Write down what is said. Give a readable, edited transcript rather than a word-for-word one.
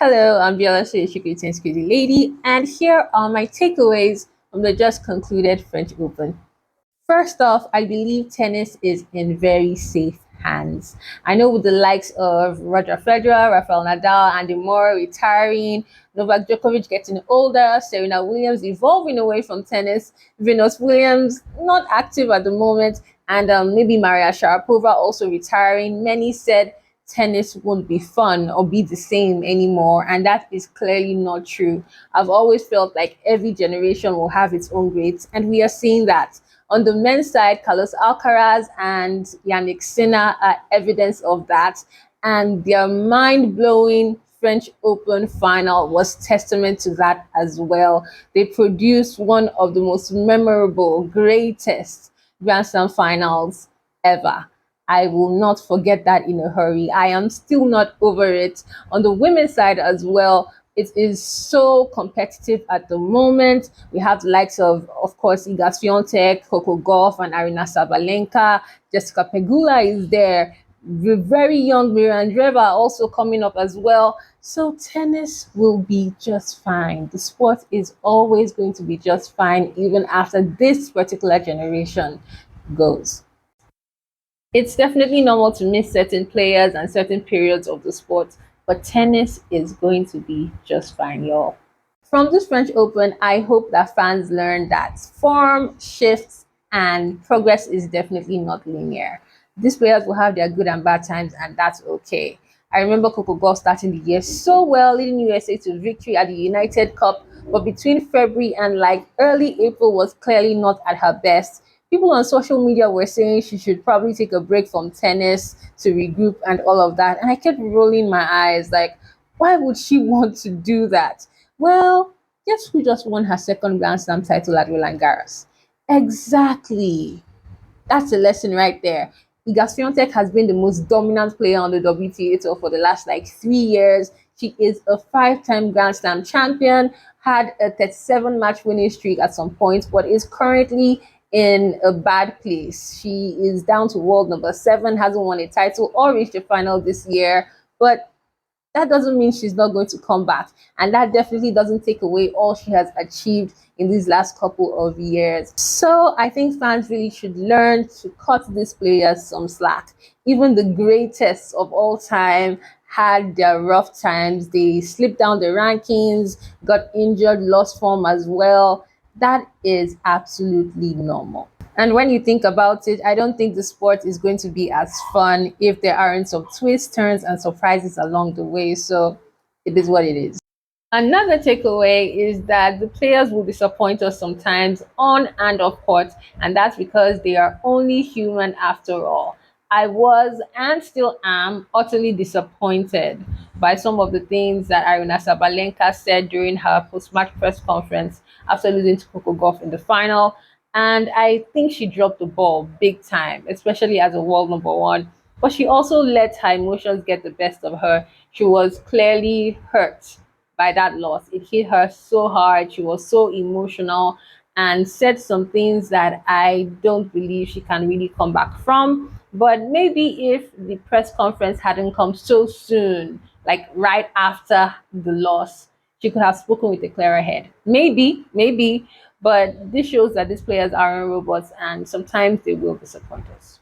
Hello, I'm Solace-Chukwu Crazy Lady, and here are my takeaways from the just concluded French Open. First off, I believe tennis is in very safe hands. I know with the likes of Roger Federer, Rafael Nadal, Andy Murray retiring, Novak Djokovic getting older, Serena Williams evolving away from tennis, Venus Williams not active at the moment, and maybe Maria Sharapova also retiring. Many said tennis won't be fun or be the same anymore, and that is clearly not true. I've always felt like every generation will have its own greats, and we are seeing that. On the men's side, Carlos Alcaraz and Yannick Sinner are evidence of that, and their mind-blowing French Open final was testament to that as well. They produced one of the most memorable, greatest Grand Slam finals ever. I will not forget that in a hurry. I am still not over it. On the women's side as well, it is so competitive at the moment. We have the likes of course, Iga Swiatek, Coco Gauff, and Arina Sabalenka. Jessica Pegula is there. The very young Mirandreva also coming up as well. So tennis will be just fine. The sport is always going to be just fine, even after this particular generation goes. It's definitely normal to miss certain players and certain periods of the sport, but tennis is going to be just fine, y'all. From this French Open, I hope that fans learn that form shifts and progress is definitely not linear. These players will have their good and bad times, and that's okay. I remember Coco Gauff starting the year so well, leading USA to victory at the United Cup, but between February and like early April was clearly not at her best. People on social media were saying she should probably take a break from tennis to regroup and all of that. And I kept rolling my eyes like, why would she want to do that? Well, guess who just won her second Grand Slam title at Roland Garros? Exactly. That's a lesson right there. Iga Swiatek has been the most dominant player on the WTA tour for the last like 3 years. She is a five-time Grand Slam champion, had a 37 match winning streak at some point, but is currently in a bad place. She is down to world number 7, hasn't won a title or reached a final this year, but that doesn't mean she's not going to come back. And that definitely doesn't take away all she has achieved in these last couple of years. So I think fans really should learn to cut these players some slack. Even the greatest of all time had their rough times. They slipped down the rankings, got injured, lost form as well. That is absolutely normal. And when you think about it, I don't think the sport is going to be as fun if there aren't some twists, turns, and surprises along the way. So it is what it is. Another takeaway is that the players will disappoint us sometimes on and off court, and that's because they are only human after all. I was and still am utterly disappointed by some of the things that Arina Sabalenka said during her post-match press conference after losing to Coco Gauff in the final. And I think she dropped the ball big time, especially as a world number one. But she also let her emotions get the best of her. She was clearly hurt by that loss. It hit her so hard. She was so emotional and said some things that I don't believe she can really come back from. But maybe if the press conference hadn't come so soon, like right after the loss, she could have spoken with a clearer head. Maybe, but this shows that these players aren't robots and sometimes they will disappoint us.